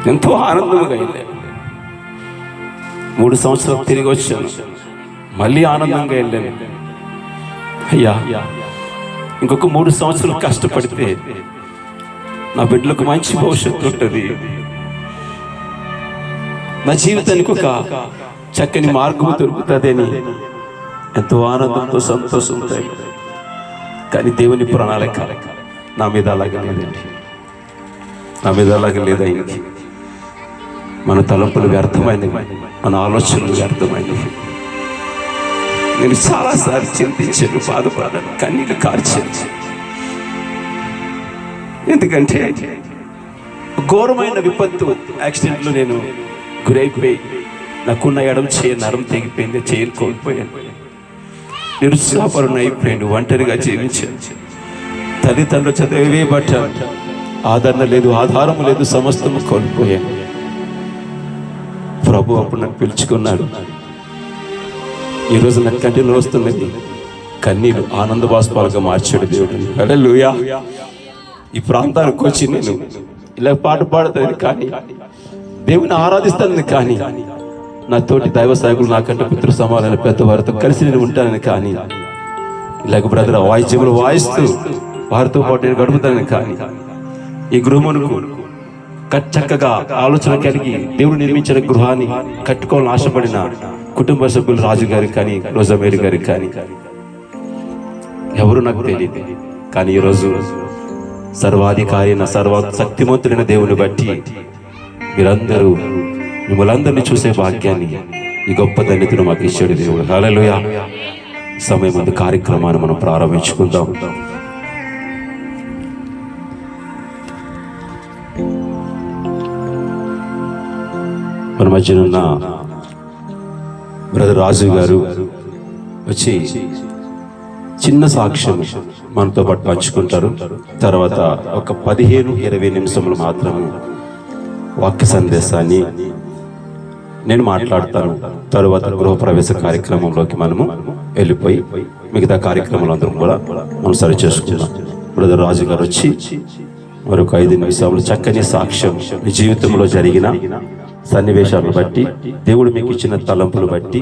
ఎంతో ఆనందంగా వెళ్ళాను. 3 సంవత్సరాలు తిరిగి వచ్చాను, మళ్ళీ ఆనందంగా వెళ్ళాను. అయ్యా, ఇంకొక 3 సంవత్సరాలు కష్టపడితే నా బిడ్డలకు మంచి భవిష్యత్తు ఉంటుంది, నా జీవితానికి ఒక చక్కని మార్గం దొరుకుతుంది అని ఎంతో ఆనందంతో సంతోషంతో. కానీ దేవుని ప్రణాళిక నా మీద అలాగే లేదండి, నా మీద అలాగే లేదు. ఆయనకి మన తలంపులు వ్యర్థమైనవి, మన ఆలోచనలు వ్యర్థమైనవి. నేను చాలాసార్లు చింతించాను, బాధపడాను, కన్నీళ్ళు కార్చాను. ఎందుకంటే ఘోరమైన విపత్తు, యాక్సిడెంట్లో నేను గురైపోయి నాకున్న ఎడమ చేయ నరం తెగిపోయింది, చేయను కోల్పోయాను. నిరుత్సాహపరుని అయిపోయాను, ఒంటరిగా జీవించాను. తల్లిదండ్రులు చదివే పట్టాను, ఆదరణ లేదు, ఆధారము లేదు, సమస్తము కోల్పోయాను. ప్రభు అప్పుడు నన్ను పిలుచుకున్నాడు. ఈరోజు నాకు కంటిన్యూ వస్తున్నది కన్నీళ్ళు ఆనంద బాష్పాలుగా మార్చాడు దేవుడు. హల్లెలూయా. ఈ ప్రాంతానికి వచ్చి నేను ఇలా పాట పాడుతాను, కానీ దేవుని ఆరాధిస్తానని, కానీ నా తోటి దైవ సాయకులు, నాకంటే పితృ సమానమైన పెద్దవారితో కలిసి నేను ఉంటానని, కానీ ఇలాగ బ్రదర్ వాయిద్యములు వాయిస్తూ వారితో పాటు నేను గడుపుతానని, కానీ ఈ గృహమునకు చక్కగా ఆలోచన కలిగి దేవుడు నిర్మించిన గృహాన్ని కట్టుకోవాలని ఆశపడిన కుటుంబ సభ్యులు రాజు గారికి కానీ, రోజమేరి గారికి కానీ ఎవరు నాకు తెలియదు. కానీ ఈరోజు సర్వాధికారి అయిన సర్వశక్తిమంతుడైన దేవుని బట్టి మీరందరూ, మిమ్మల్ని చూసే భాగ్యాన్ని, ఈ గొప్ప ధన్యతను మాకు ఇచ్చాడు దేవుడు. హల్లెలూయా. సమయం ముందు కార్యక్రమాన్ని మనం ప్రారంభించుకుందాం. మన మధ్యనున్న బ్రదర్ రాజు గారు వచ్చి చిన్న సాక్ష్యం మనతో పాటు పంచుకుంటారు. తర్వాత ఒక 15-20 నిమిషములు మాత్రము వాక్య సందేశాన్ని నేను మాట్లాడతాను. తరువాత గృహప్రవేశ కార్యక్రమంలోకి మనము వెళ్ళిపోయి మిగతా కార్యక్రమాలందరం కూడా మనం సరి చేసుకుందాం. బ్రదర్ రాజు గారు వచ్చి మరొక 5 నిమిషాలు చక్కని సాక్ష్యం, మీ జీవితంలో జరిగిన సన్నివేశాలను బట్టి, దేవుడు మీకు ఇచ్చిన తలంపులు బట్టి